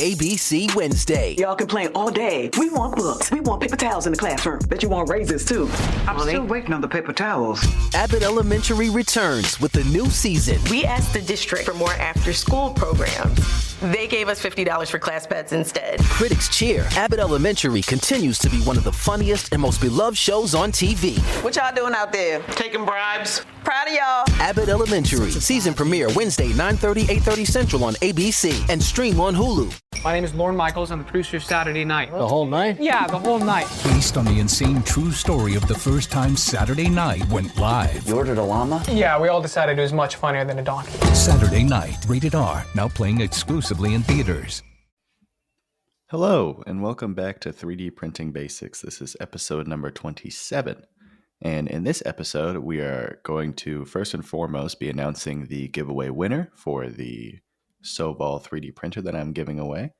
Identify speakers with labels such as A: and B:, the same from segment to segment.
A: ABC Wednesday.
B: Y'all complain all day. We want books. We want paper towels in the classroom. Bet you want raises too.
C: I'm still waiting on the paper towels.
A: Abbott Elementary returns with the new season.
D: We asked the district for more after-school programs. They gave us $50 for class pets instead.
A: Critics cheer. Abbott Elementary continues to be one of the funniest and most beloved shows on TV.
D: What y'all doing out there?
E: Taking bribes.
D: Proud of y'all.
A: Abbott Elementary. Season premiere Wednesday, 9:30, 8:30 Central on ABC and stream on Hulu.
F: My name is Lorne Michaels. I'm the producer of Saturday Night.
G: The whole night?
F: Yeah, the whole night.
H: Based on the insane true story of the first time Saturday Night went live.
C: You ordered a llama?
F: Yeah, we all decided it was much funnier than a donkey.
H: Saturday Night, rated R, now playing exclusively in theaters.
I: Hello, and welcome back to 3D Printing Basics. This is episode number 27. And in this episode, we are going to first and foremost be announcing the giveaway winner for the Sovol 3D printer that I'm giving away.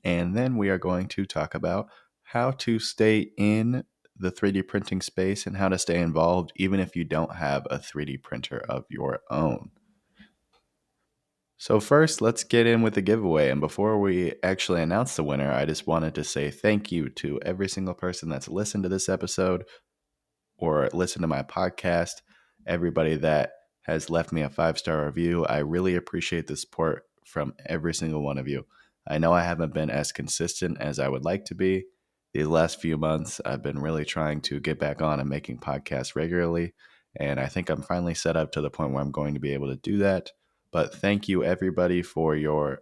I: And then we are going to talk about how to stay in the 3D printing space and how to stay involved even if you don't have a 3D printer of your own. So first, let's get in with the giveaway. And before we actually announce the winner, I just wanted to say thank you to every single person that's listened to this episode or listened to my podcast, everybody that has left me a 5-star review. I really appreciate the support from every single one of you. I know I haven't been as consistent as I would like to be. These last few months, I've been really trying to get back on and making podcasts regularly. And I think I'm finally set up to the point where I'm going to be able to do that. But thank you, everybody, for your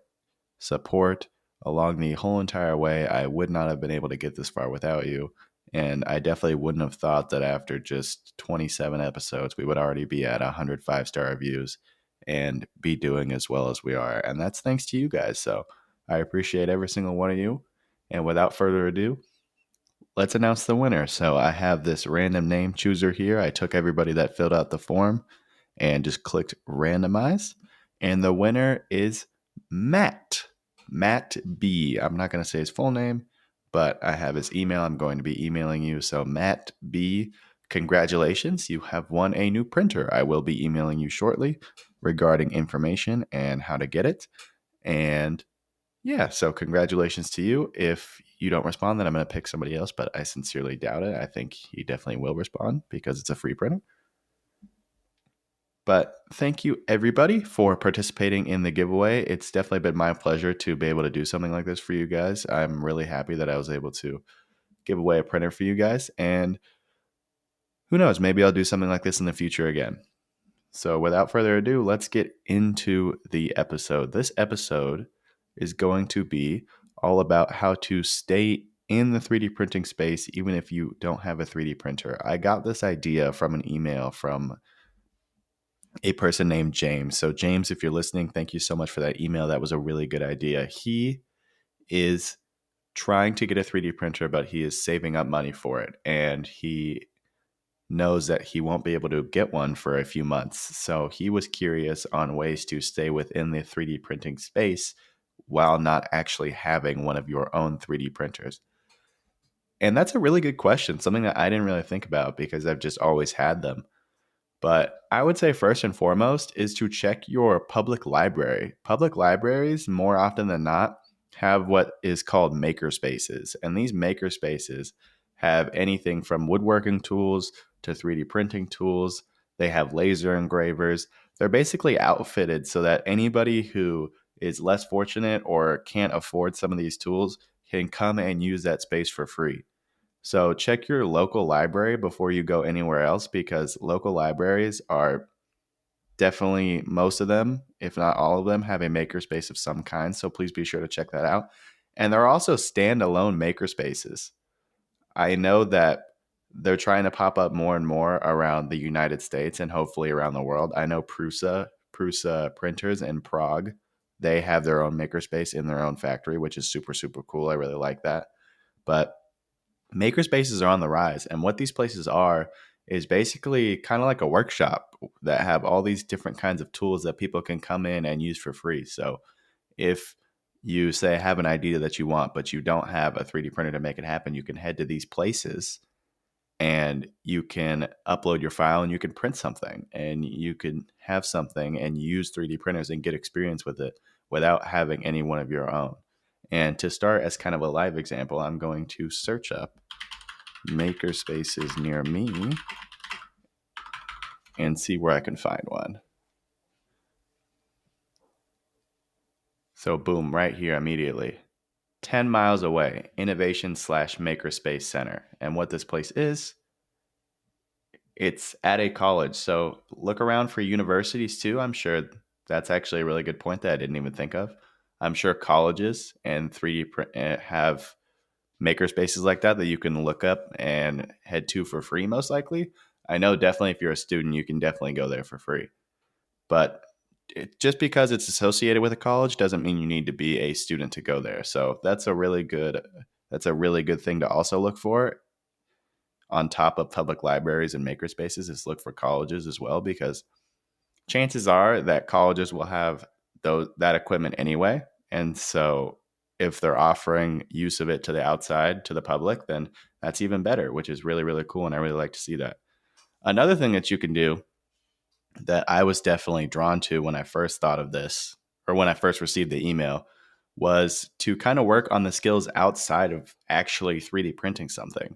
I: support along the whole entire way. I would not have been able to get this far without you. And I definitely wouldn't have thought that after just 27 episodes, we would already be at 100 5-star reviews and be doing as well as we are. And that's thanks to you guys. So I appreciate every single one of you. And without further ado, let's announce the winner. So I have this random name chooser here. I took everybody that filled out the form and just clicked randomize. And the winner is Matt B. I'm not going to say his full name, but I have his email. I'm going to be emailing you. So Matt B, congratulations. You have won a new printer. I will be emailing you shortly regarding information and how to get it. And yeah, so congratulations to you. If you don't respond, then I'm going to pick somebody else, but I sincerely doubt it. I think he definitely will respond because it's a free printer. But thank you, everybody, for participating in the giveaway. It's definitely been my pleasure to be able to do something like this for you guys. I'm really happy that I was able to give away a printer for you guys. And who knows, maybe I'll do something like this in the future again. So without further ado, let's get into the episode. This episode is going to be all about how to stay in the 3D printing space even if you don't have a 3D printer. I got this idea from an email from a person named James. So James, if you're listening, thank you so much for that email. That was a really good idea. He is trying to get a 3D printer, but he is saving up money for it. And he knows that he won't be able to get one for a few months. So he was curious on ways to stay within the 3D printing space while not actually having one of your own 3D printers. And that's a really good question, something that I didn't really think about because I've just always had them. But I would say first and foremost is to check your public library. Public libraries, more often than not, have what is called makerspaces. And these makerspaces have anything from woodworking tools to 3D printing tools. They have laser engravers. They're basically outfitted so that anybody who is less fortunate or can't afford some of these tools can come and use that space for free. So check your local library before you go anywhere else because local libraries are definitely, most of them, if not all of them, have a makerspace of some kind. So please be sure to check that out. And there are also standalone makerspaces. I know that they're trying to pop up more and more around the United States and hopefully around the world. I know Prusa printers in Prague, they have their own makerspace in their own factory, which is super, super cool. I really like that. But makerspaces are on the rise. And what these places are is basically kind of like a workshop that have all these different kinds of tools that people can come in and use for free. So if you say have an idea that you want, but you don't have a 3D printer to make it happen, you can head to these places and you can upload your file and you can print something and you can have something and use 3D printers and get experience with it without having any one of your own. And to start as kind of a live example, I'm going to search up maker spaces near me and see where I can find one. So boom, right here immediately. 10 miles away, Innovation/Makerspace Center. And what this place is, it's at a college. So look around for universities too. I'm sure that's actually a really good point that I didn't even think of. I'm sure colleges and 3D print have makerspaces like that you can look up and head to for free, most likely. I know definitely if you're a student, you can definitely go there for free. But just because it's associated with a college doesn't mean you need to be a student to go there. So that's a really good thing to also look for on top of public libraries and makerspaces, is look for colleges as well, because chances are that colleges will have that equipment anyway. And so if they're offering use of it to the outside, to the public, then that's even better, which is really, really cool. And I really like to see that. Another thing that you can do that I was definitely drawn to when I first thought of this, or when I first received the email, was to kind of work on the skills outside of actually 3D printing something.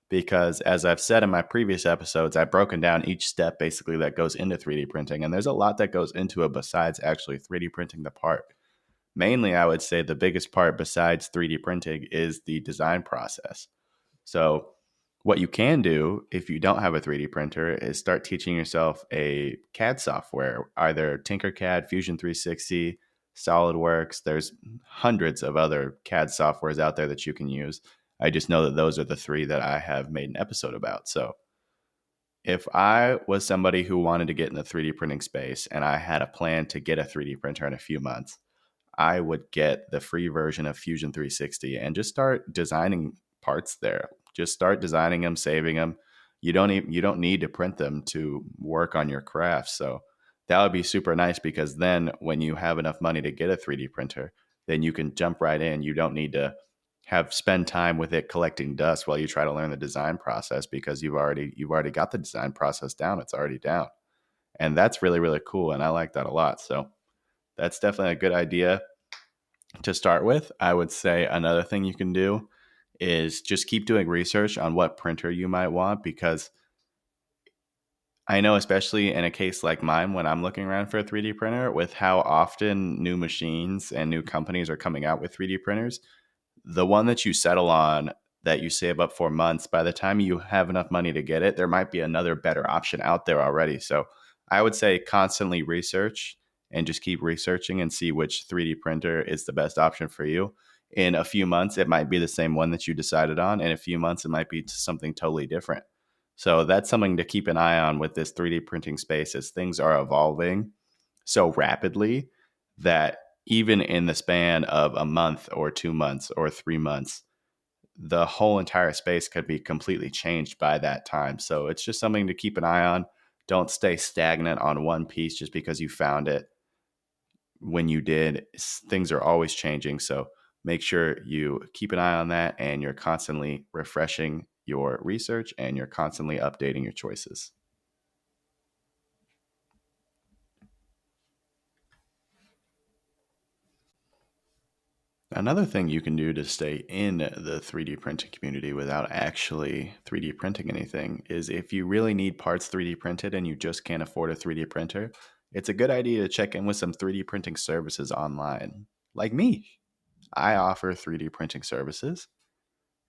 I: Because as I've said in my previous episodes, I've broken down each step basically that goes into 3D printing. And there's a lot that goes into it besides actually 3D printing the part. Mainly, I would say the biggest part besides 3D printing is the design process. So what you can do if you don't have a 3D printer is start teaching yourself a CAD software, either Tinkercad, Fusion 360, SolidWorks. There's hundreds of other CAD softwares out there that you can use. I just know that those are the 3 that I have made an episode about. So if I was somebody who wanted to get in the 3D printing space and I had a plan to get a 3D printer in a few months, I would get the free version of Fusion 360 and just start designing parts there. Just start designing them, saving them. You don't need to print them to work on your craft. So that would be super nice, because then when you have enough money to get a 3D printer, then you can jump right in. You don't need to spend time with it collecting dust while you try to learn the design process, because you've already got the design process down. It's already down. And that's really, really cool. And I like that a lot. So that's definitely a good idea to start with. I would say another thing you can do is just keep doing research on what printer you might want, because I know, especially in a case like mine, when I'm looking around for a 3D printer, with how often new machines and new companies are coming out with 3D printers, the one that you settle on, that you save up for months, by the time you have enough money to get it, there might be another better option out there already. So I would say constantly research and just keep researching and see which 3D printer is the best option for you. In a few months, it might be the same one that you decided on. In a few months, it might be something totally different. So that's something to keep an eye on with this 3D printing space, as things are evolving so rapidly that even in the span of a month or 2 months or 3 months, the whole entire space could be completely changed by that time. So it's just something to keep an eye on. Don't stay stagnant on one piece just because you found it when you did. Things are always changing. So make sure you keep an eye on that, and you're constantly refreshing your research and you're constantly updating your choices. Another thing you can do to stay in the 3D printing community without actually 3D printing anything is, if you really need parts 3D printed and you just can't afford a 3D printer, it's a good idea to check in with some 3D printing services online. Like me, I offer 3D printing services,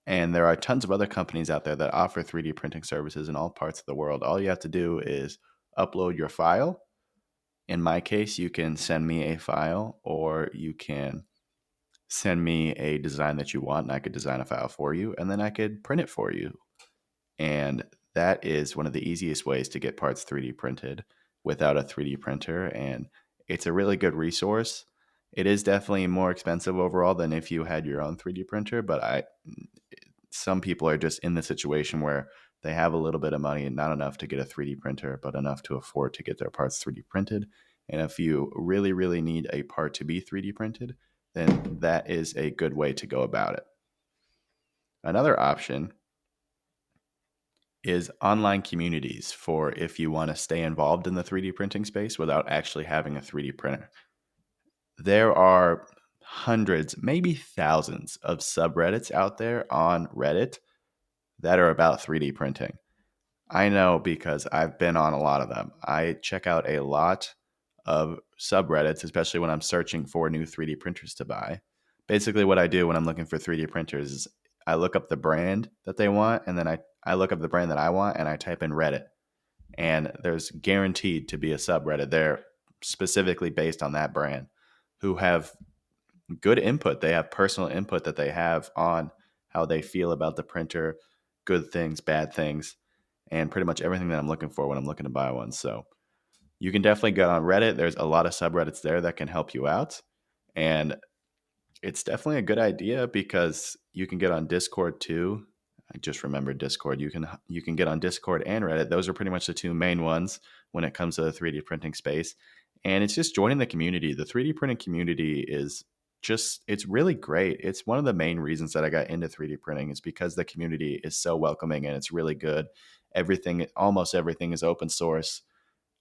I: and there are tons of other companies out there that offer 3D printing services in all parts of the world. All you have to do is upload your file. In my case, you can send me a file, or you can send me a design that you want, and I could design a file for you, and then I could print it for you. And that is one of the easiest ways to get parts 3D printed without a 3D printer. And it's a really good resource. It is definitely more expensive overall than if you had your own 3D printer, but some people are just in the situation where they have a little bit of money and not enough to get a 3D printer, but enough to afford to get their parts 3D printed. And if you really, really need a part to be 3D printed, then that is a good way to go about it. Another option is online communities, for if you want to stay involved in the 3D printing space without actually having a 3D printer. There are hundreds, maybe thousands of subreddits out there on Reddit that are about 3D printing. I know because I've been on a lot of them. I check out a lot of subreddits, especially when I'm searching for new 3D printers to buy. Basically, what I do when I'm looking for 3D printers is I look up the brand that they want, and then I look up the brand that I want, and I type in Reddit. And there's guaranteed to be a subreddit there specifically based on that brand who have good input. They have personal input that they have on how they feel about the printer, good things, bad things, and pretty much everything that I'm looking for when I'm looking to buy one. So you can definitely get on Reddit. There's a lot of subreddits there that can help you out. And it's definitely a good idea because you can get on Discord too. I just remembered Discord. You can get on Discord and Reddit. Those are pretty much the two main ones when it comes to the 3D printing space. And it's just joining the community. The 3D printing community is it's really great. It's one of the main reasons that I got into 3D printing is because the community is so welcoming and it's really good. Almost everything is open source.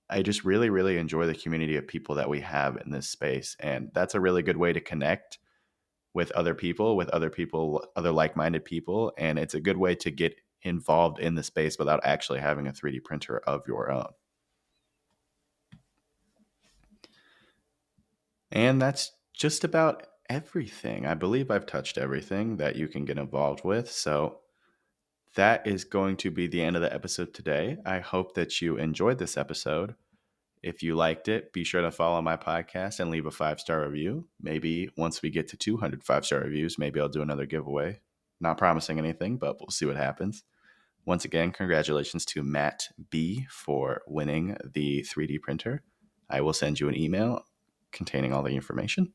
I: I just really, really enjoy the community of people that we have in this space. And that's a really good way to connect with other people, other like-minded people. And it's a good way to get involved in the space without actually having a 3D printer of your own. And that's just about everything. I believe I've touched everything that you can get involved with. So that is going to be the end of the episode today. I hope that you enjoyed this episode. If you liked it, be sure to follow my podcast and leave a 5-star review. Maybe once we get to 200 5-star reviews, maybe I'll do another giveaway. Not promising anything, but we'll see what happens. Once again, congratulations to Matt B for winning the 3D printer. I will send you an email containing all the information.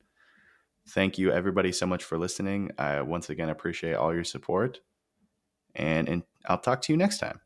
I: Thank you, everybody, so much for listening. I once again appreciate all your support. And I'll talk to you next time.